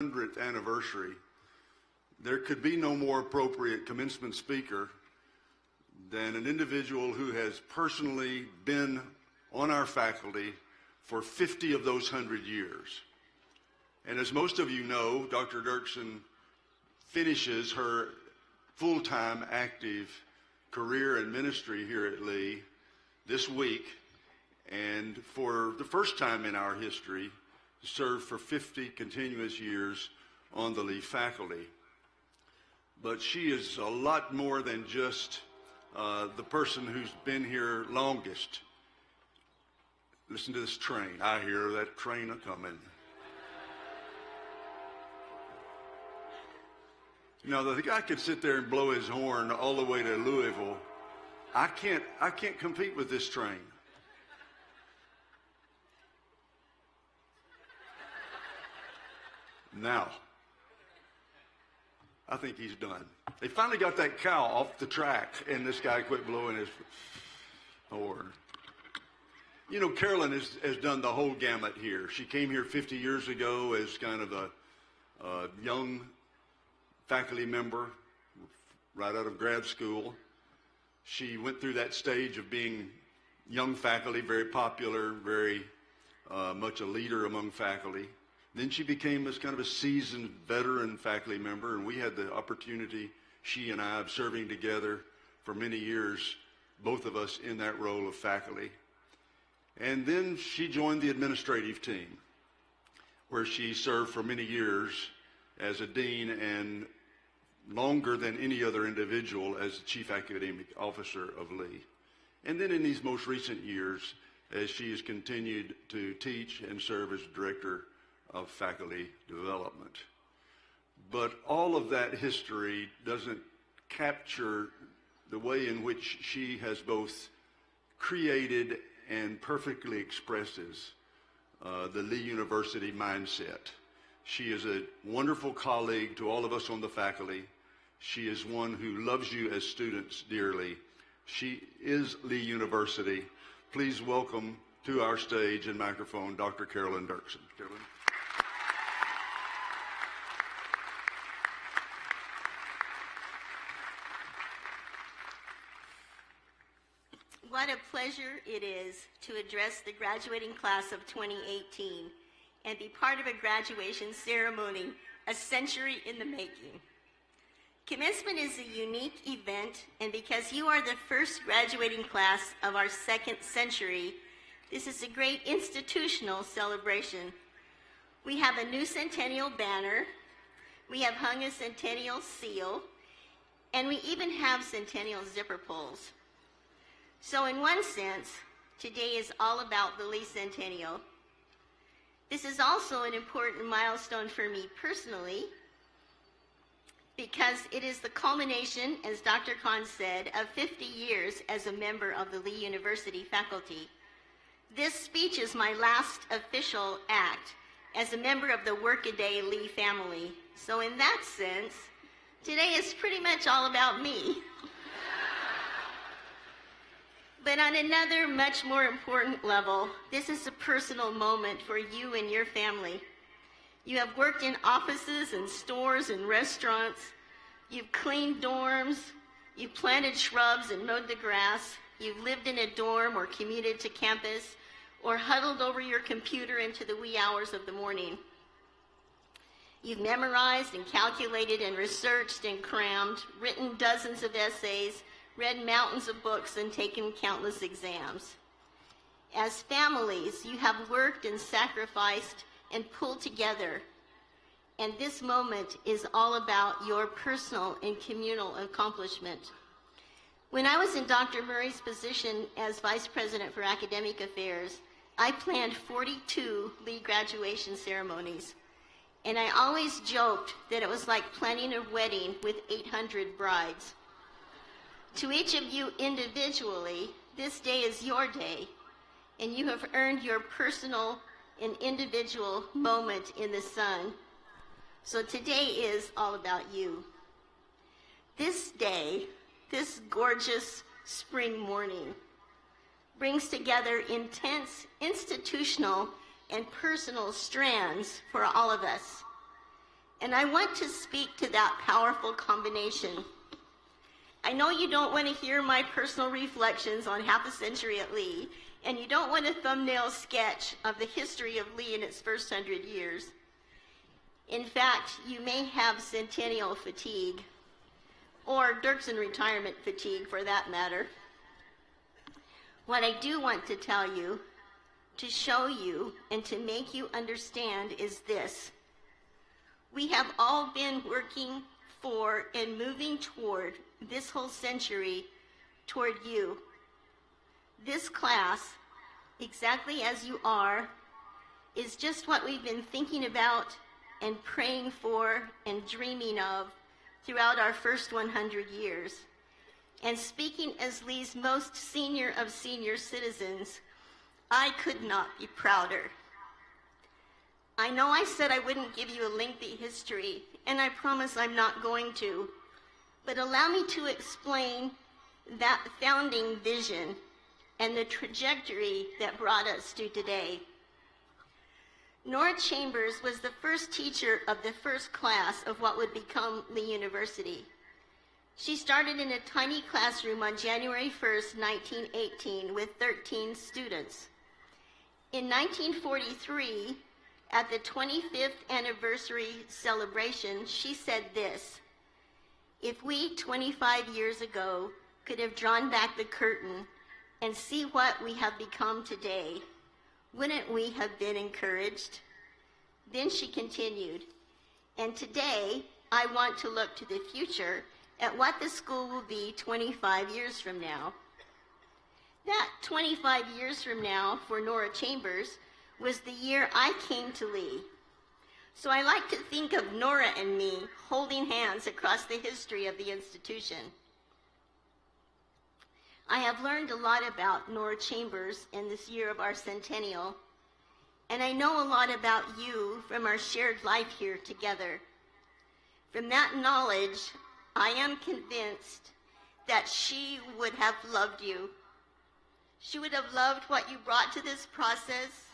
100th anniversary, there could be no more appropriate commencement speaker than an individual who has personally been on our faculty for 50 of those 100 years. And as most of you know, Dr. Dirksen finishes her full-time active career and ministry here at Lee this week, and for the first time in our history, served for 50 continuous years on the Lee faculty. But she is a lot more than just the person who's been here longest. Listen to this train. I hear that train a-coming. You know, the guy could sit there and blow his horn all the way to Louisville. I can't compete with this train. Now, I think he's done. They finally got that cow off the track, and this guy quit blowing his horn. You know, Carolyn has done the whole gamut here. She came here 50 years ago as kind of a young faculty member right out of grad school. She went through that stage of being young faculty, very popular, very much a leader among faculty. Then she became this kind of a seasoned veteran faculty member, and we had the opportunity, she and I, of serving together for many years, both of us in that role of faculty. And then she joined the administrative team, where she served for many years as a dean and longer than any other individual as the chief academic officer of Lee. And then in these most recent years, as she has continued to teach and serve as director of faculty development. But all of that history doesn't capture the way in which she has both created and perfectly expresses the Lee University mindset. She is a wonderful colleague to all of us on the faculty. She is one who loves you as students dearly. She is Lee University. Please welcome to our stage and microphone Dr. Carolyn Dirksen. Carolyn. What a pleasure it is to address the graduating class of 2018 and be part of a graduation ceremony a century in the making. Commencement is a unique event, and because you are the first graduating class of our second century, this is a great institutional celebration. We have a new centennial banner, we have hung a centennial seal, and we even have centennial zipper pulls. So in one sense, today is all about the Lee Centennial. This is also an important milestone for me personally, because it is the culmination, as Dr. Conn said, of 50 years as a member of the Lee University faculty. This speech is my last official act as a member of the Workaday Lee family. So in that sense, today is pretty much all about me. But on another much more important level, this is a personal moment for you and your family. You have worked in offices and stores and restaurants. You've cleaned dorms. You've planted shrubs and mowed the grass. You've lived in a dorm or commuted to campus or huddled over your computer into the wee hours of the morning. You've memorized and calculated and researched and crammed, written dozens of essays, read mountains of books, and taken countless exams. As families, you have worked and sacrificed and pulled together, and this moment is all about your personal and communal accomplishment. When I was in Dr. Murray's position as Vice President for Academic Affairs, I planned 42 Lee graduation ceremonies, and I always joked that it was like planning a wedding with 800 brides. To each of you individually, this day is your day, and you have earned your personal and individual moment in the sun. So today is all about you. This day, this gorgeous spring morning, brings together intense institutional and personal strands for all of us. And I want to speak to that powerful combination. I know you don't want to hear my personal reflections on half a century at Lee, and you don't want a thumbnail sketch of the history of Lee in its first 100 years. In fact, you may have centennial fatigue, or Dirksen retirement fatigue for that matter. What I do want to tell you, to show you, and to make you understand is this. We have all been working for and moving toward this whole century toward you. This class, exactly as you are, is just what we've been thinking about and praying for and dreaming of throughout our first 100 years. And speaking as Lee's most senior of senior citizens, I could not be prouder. I know I said I wouldn't give you a lengthy history, and I promise I'm not going to, but allow me to explain that founding vision and the trajectory that brought us to today. Nora Chambers was the first teacher of the first class of what would become Lee University. She started in a tiny classroom on January 1st, 1918, with 13 students. In 1943, at the 25th anniversary celebration, she said this: "If we 25 years ago could have drawn back the curtain and see what we have become today, wouldn't we have been encouraged?" Then she continued, "And today, I want to look to the future at what the school will be 25 years from now." That 25 years from now for Nora Chambers was the year I came to Lee. So I like to think of Nora and me holding hands across the history of the institution. I have learned a lot about Nora Chambers in this year of our centennial, and I know a lot about you from our shared life here together. From that knowledge, I am convinced that she would have loved you. She would have loved what you brought to this process,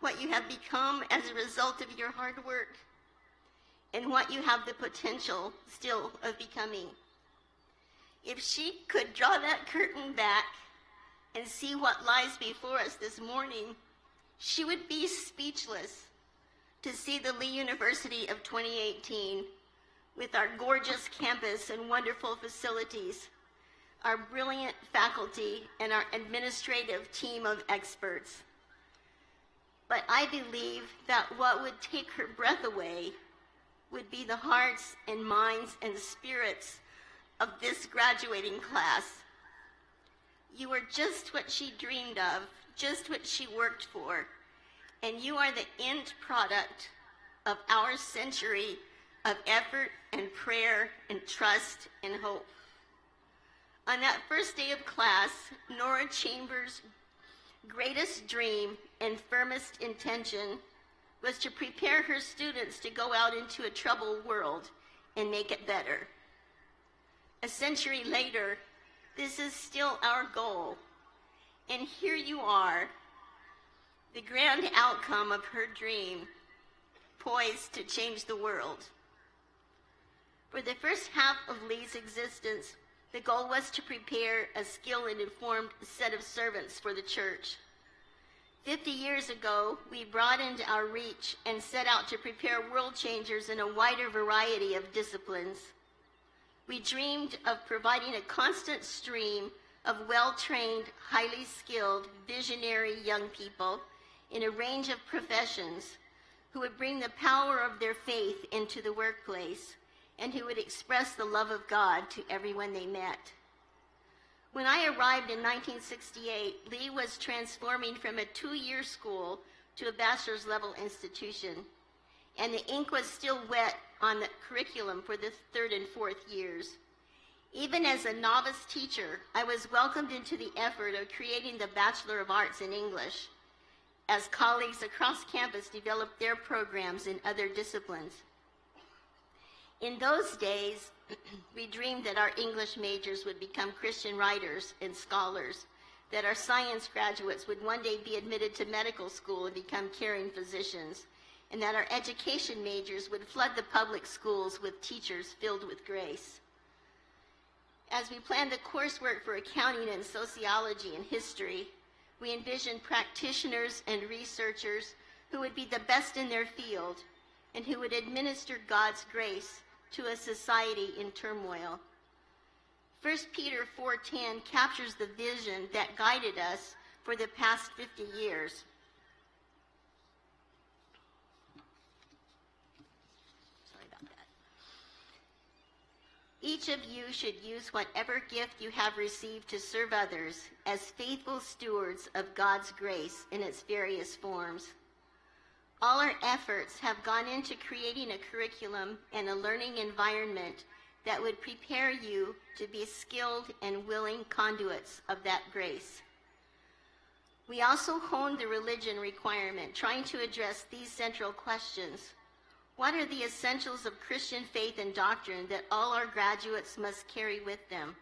what you have become as a result of your hard work, and what you have the potential still of becoming. If she could draw that curtain back and see what lies before us this morning, she would be speechless to see the Lee University of 2018 with our gorgeous campus and wonderful facilities, our brilliant faculty, and our administrative team of experts. But I believe that what would take her breath away would be the hearts and minds and spirits of this graduating class. You are just what she dreamed of, just what she worked for, and you are the end product of our century of effort and prayer and trust and hope. On that first day of class, Nora Chambers' greatest dream and firmest intention was to prepare her students to go out into a troubled world and make it better. A century later, this is still our goal. And here you are, the grand outcome of her dream, poised to change the world. For the first half of Lee's existence, the goal was to prepare a skilled and informed set of servants for the church. 50 years ago, we broadened our reach and set out to prepare world changers in a wider variety of disciplines. We dreamed of providing a constant stream of well-trained, highly skilled, visionary young people in a range of professions who would bring the power of their faith into the workplace and who would express the love of God to everyone they met. When I arrived in 1968, Lee was transforming from a 2-year school to a bachelor's level institution, and the ink was still wet on the curriculum for the 3rd and 4th years. Even as a novice teacher, I was welcomed into the effort of creating the Bachelor of Arts in English, as colleagues across campus developed their programs in other disciplines. In those days, we dreamed that our English majors would become Christian writers and scholars, that our science graduates would one day be admitted to medical school and become caring physicians, and that our education majors would flood the public schools with teachers filled with grace. As we planned the coursework for accounting and sociology and history, we envisioned practitioners and researchers who would be the best in their field and who would administer God's grace to a society in turmoil. 1 Peter 4:10 captures the vision that guided us for the past 50 years. Sorry about that. Each of you should use whatever gift you have received to serve others as faithful stewards of God's grace in its various forms. All our efforts have gone into creating a curriculum and a learning environment that would prepare you to be skilled and willing conduits of that grace. We also honed the religion requirement, trying to address these central questions. What are the essentials of Christian faith and doctrine that all our graduates must carry with them?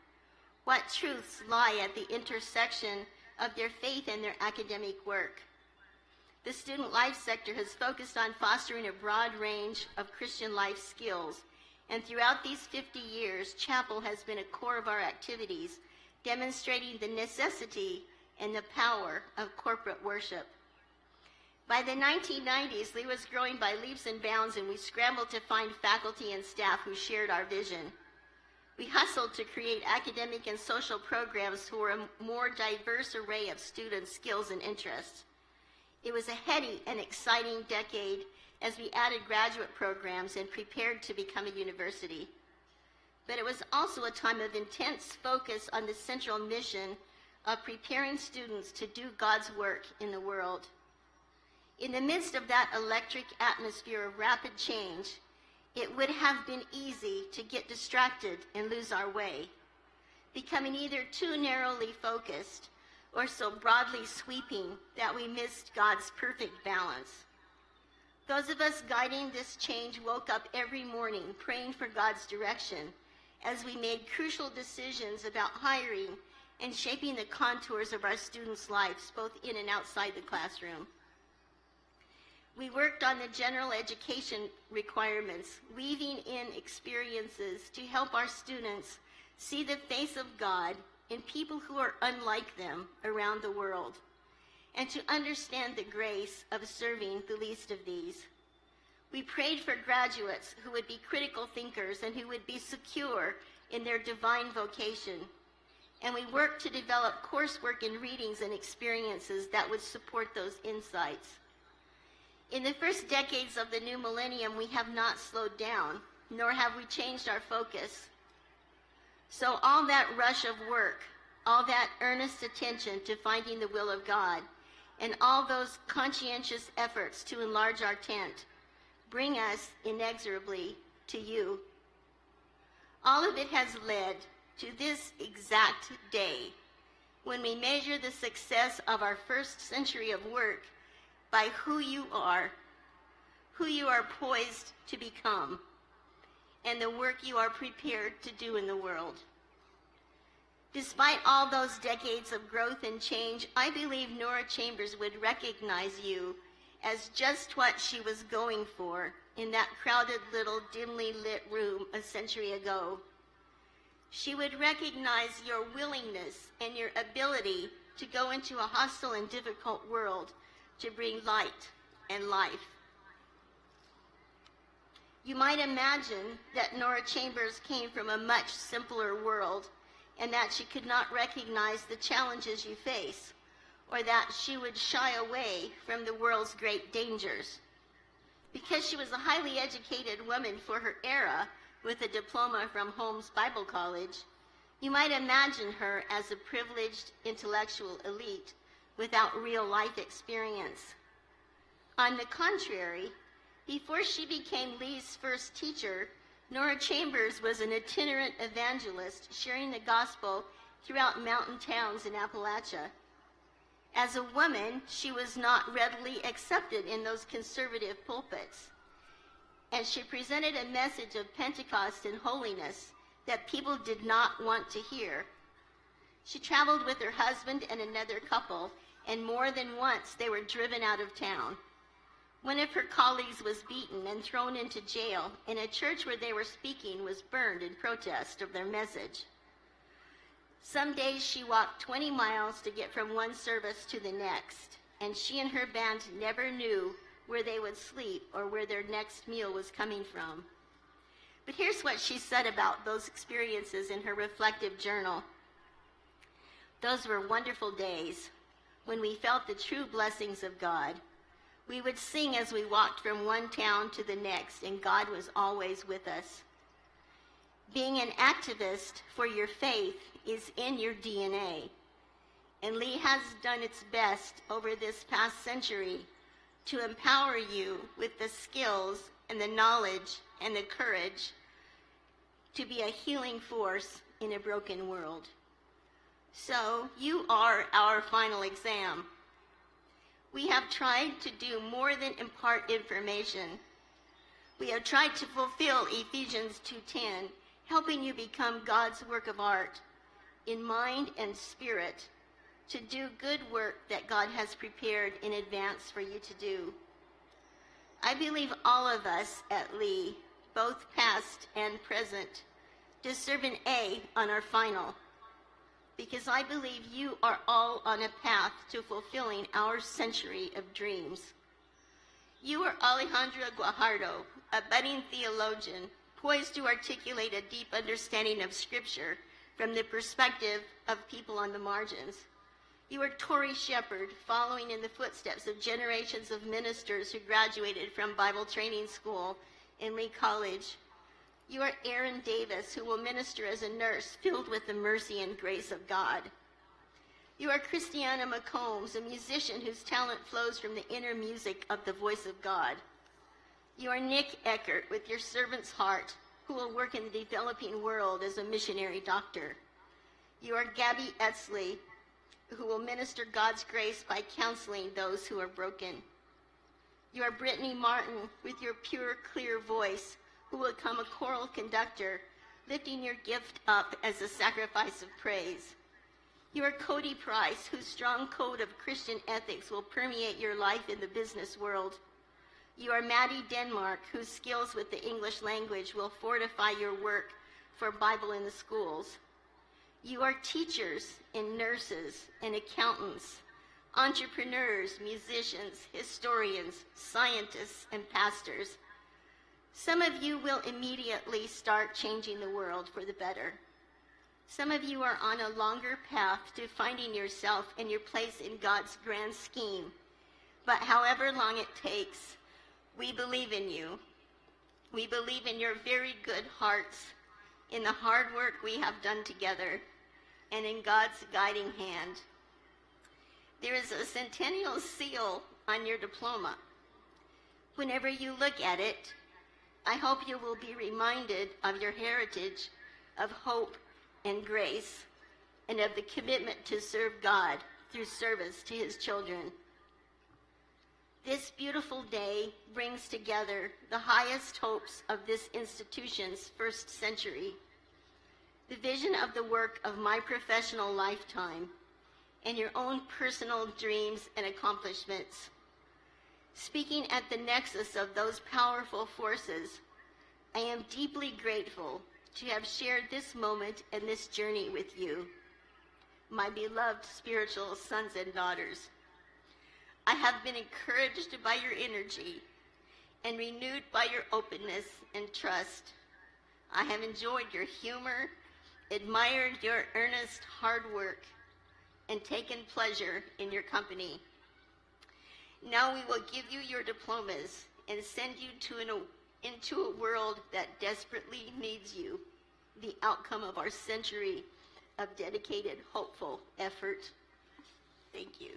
What truths lie at the intersection of their faith and their academic work? The student life sector has focused on fostering a broad range of Christian life skills, and throughout these 50 years, chapel has been a core of our activities, demonstrating the necessity and the power of corporate worship. By the 1990s, Lee was growing by leaps and bounds, and we scrambled to find faculty and staff who shared our vision. We hustled to create academic and social programs for a more diverse array of students' skills and interests. It was a heady and exciting decade as we added graduate programs and prepared to become a university. But it was also a time of intense focus on the central mission of preparing students to do God's work in the world. In the midst of that electric atmosphere of rapid change, it would have been easy to get distracted and lose our way, becoming either too narrowly focused or so broadly sweeping that we missed God's perfect balance. Those of us guiding this change woke up every morning praying for God's direction as we made crucial decisions about hiring and shaping the contours of our students' lives, both in and outside the classroom. We worked on the general education requirements, weaving in experiences to help our students see the face of God in people who are unlike them around the world, and to understand the grace of serving the least of these. We prayed for graduates who would be critical thinkers and who would be secure in their divine vocation. And we worked to develop coursework and readings and experiences that would support those insights. In the first decades of the new millennium, we have not slowed down, nor have we changed our focus. So all that rush of work, all that earnest attention to finding the will of God, and all those conscientious efforts to enlarge our tent bring us inexorably to you. All of it has led to this exact day when we measure the success of our first century of work by who you are poised to become, and the work you are prepared to do in the world. Despite all those decades of growth and change, I believe Nora Chambers would recognize you as just what she was going for in that crowded little dimly lit room a century ago. She would recognize your willingness and your ability to go into a hostile and difficult world to bring light and life. You might imagine that Nora Chambers came from a much simpler world, and that she could not recognize the challenges you face, or that she would shy away from the world's great dangers. Because she was a highly educated woman for her era with a diploma from Holmes Bible College, you might imagine her as a privileged intellectual elite without real life experience. On the contrary, before she became Lee's first teacher, Nora Chambers was an itinerant evangelist sharing the gospel throughout mountain towns in Appalachia. As a woman, she was not readily accepted in those conservative pulpits, and she presented a message of Pentecost and holiness that people did not want to hear. She traveled with her husband and another couple, and more than once they were driven out of town. One of her colleagues was beaten and thrown into jail, and a church where they were speaking was burned in protest of their message. Some days she walked 20 miles to get from one service to the next, and she and her band never knew where they would sleep or where their next meal was coming from. But here's what she said about those experiences in her reflective journal. Those were wonderful days when we felt the true blessings of God. We would sing as we walked from one town to the next, and God was always with us. Being an activist for your faith is in your DNA, and Lee has done its best over this past century to empower you with the skills and the knowledge and the courage to be a healing force in a broken world. So you are our final exam. We have tried to do more than impart information. We have tried to fulfill Ephesians 2:10, helping you become God's work of art in mind and spirit to do good work that God has prepared in advance for you to do. I believe all of us at Lee, both past and present, deserve an A on our final, because I believe you are all on a path to fulfilling our century of dreams. You are Alejandra Guajardo, a budding theologian, poised to articulate a deep understanding of Scripture from the perspective of people on the margins. You are Tori Shepherd, following in the footsteps of generations of ministers who graduated from Bible training school in Lee College. You are Aaron Davis, who will minister as a nurse filled with the mercy and grace of God. You are Christiana McCombs, a musician whose talent flows from the inner music of the voice of God. You are Nick Eckert, with your servant's heart, who will work in the developing world as a missionary doctor. You are Gabby Etzley, who will minister God's grace by counseling those who are broken. You are Brittany Martin, with your pure, clear voice, who will become a choral conductor, lifting your gift up as a sacrifice of praise. You are Cody Price, whose strong code of Christian ethics will permeate your life in the business world. You are Maddie Denmark, whose skills with the English language will fortify your work for Bible in the schools. You are teachers and nurses and accountants, entrepreneurs, musicians, historians, scientists, and pastors. Some of you will immediately start changing the world for the better. Some of you are on a longer path to finding yourself and your place in God's grand scheme. But however long it takes, we believe in you. We believe in your very good hearts, in the hard work we have done together, and in God's guiding hand. There is a centennial seal on your diploma. Whenever you look at it, I hope you will be reminded of your heritage of hope and grace, and of the commitment to serve God through service to his children. This beautiful day brings together the highest hopes of this institution's first century, the vision of the work of my professional lifetime, and your own personal dreams and accomplishments. Speaking at the nexus of those powerful forces, I am deeply grateful to have shared this moment and this journey with you, my beloved spiritual sons and daughters. I have been encouraged by your energy and renewed by your openness and trust. I have enjoyed your humor, admired your earnest hard work, and taken pleasure in your company. Now we will give you your diplomas and send you into a world that desperately needs you, the outcome of our century of dedicated, hopeful effort. Thank you.